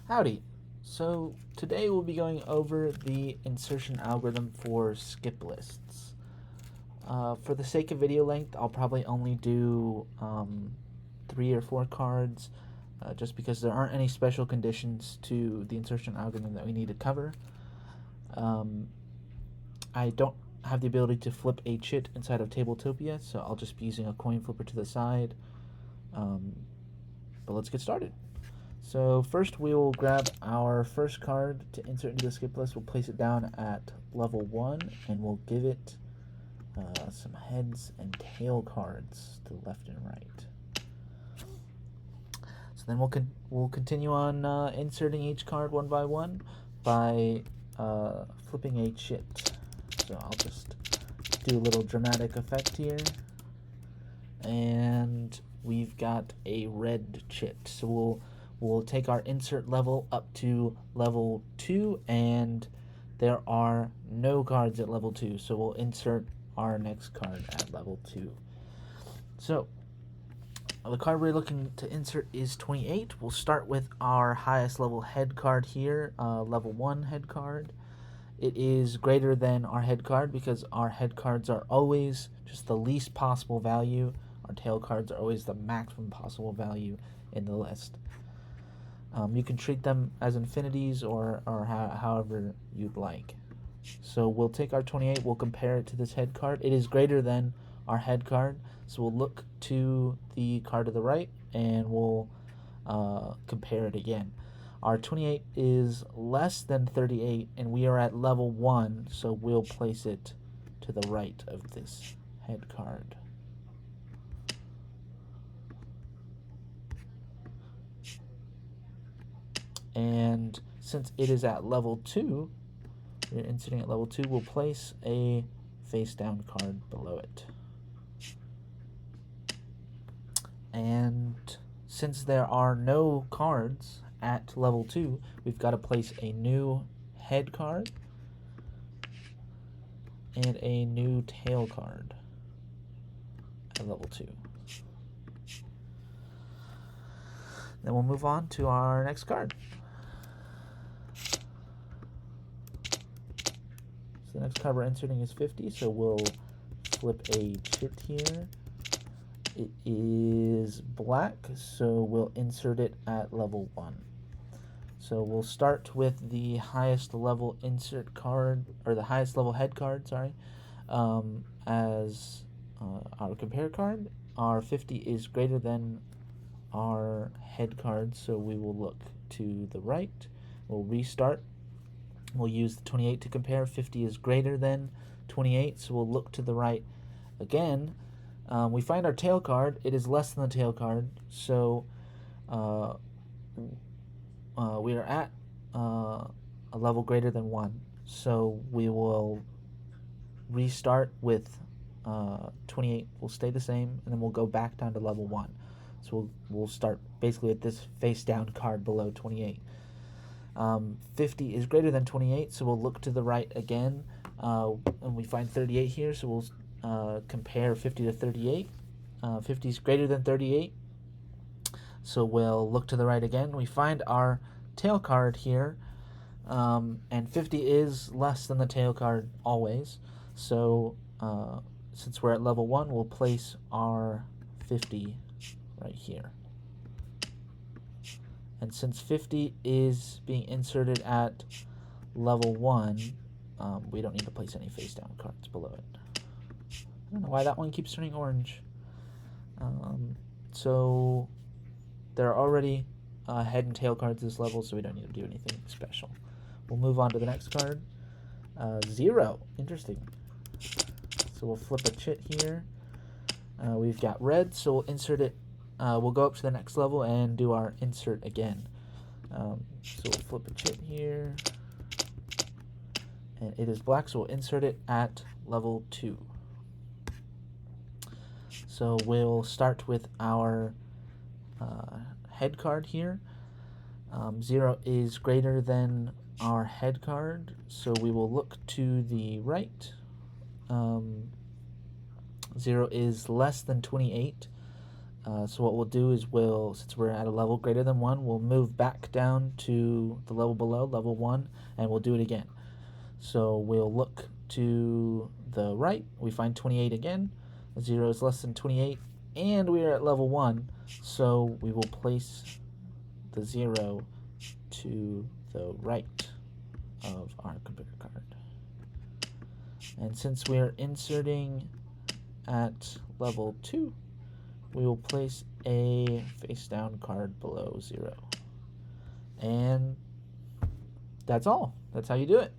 Howdy. So today we'll be going over the insertion algorithm for skip lists. For the sake of video length, I'll probably only do 3 or 4 cards, just because there aren't any special conditions to the insertion algorithm that we need to cover. I don't have the ability to flip a chit inside of Tabletopia, so I'll just be using a coin flipper to the side. But let's get started. So first we will grab our first card to insert into the skip list. We'll place it down at level 1 and we'll give it some heads and tail cards to the left and right. So then we'll continue on inserting each card one by one by flipping a chit. So I'll just do a little dramatic effect here. And we've got a red chit. So we'll take our insert level up to level 2, and there are no cards at level 2, so we'll insert our next card at level 2. So the card we're looking to insert is 28. We'll start with our highest level head card here, level 1 head card. It is greater than our head card because our head cards are always just the least possible value. Our tail cards are always the maximum possible value in the list. You can treat them as infinities or however you'd like. So we'll take our 28, we'll compare it to this head card. It is greater than our head card, so we'll look to the card to the right and we'll compare it again. Our 28 is less than 38 and we are at level 1, so we'll place it to the right of this head card. And since it is at level 2, we're inserting at level 2, we'll place a face down card below it. And since there are no cards at level 2, we've got to place a new head card and a new tail card at level 2. Then we'll move on to our next card. The next card we're inserting is 50, so we'll flip a chit here. It is black, so we'll insert it at level 1. So we'll start with the highest level insert card, or the highest level head card, sorry, as our compare card. Our 50 is greater than our head card, so we will look to the right. We'll restart. We'll use the 28 to compare. 50 is greater than 28, so we'll look to the right again. We find our tail card. It is less than the tail card, so we are at a level greater than 1. So we will restart with 28. We'll stay the same, and then we'll go back down to level 1. So we'll start basically at this face down card below 28. 50 is greater than 28, so we'll look to the right again, and we find 38 here, so we'll compare 50 to 38. 50 is greater than 38, so we'll look to the right again. We find our tail card here, and 50 is less than the tail card always, so since we're at level 1, we'll place our 50 right here. And since 50 is being inserted at level 1, we don't need to place any face down cards below it. I don't know why that one keeps turning orange. So there are already head and tail cards this level, so we don't need to do anything special. We'll move on to the next card. 0. Interesting. So we'll flip a chit here. We've got red, so we'll insert it. We'll go up to the next level and do our insert again. So we'll flip a chit here. And it is black, so we'll insert it at level 2. So we'll start with our head card here. 0 is greater than our head card, so we will look to the right. 0 is less than 28. So what we'll do is since we're at a level greater than 1, we'll move back down to the level below, level 1, and we'll do it again. So we'll look to the right, we find 28 again, 0 is less than 28, and we are at level 1, so we will place the 0 to the right of our computer card. And since we're inserting at level 2, we will place a face down card below 0. And that's all. That's how you do it.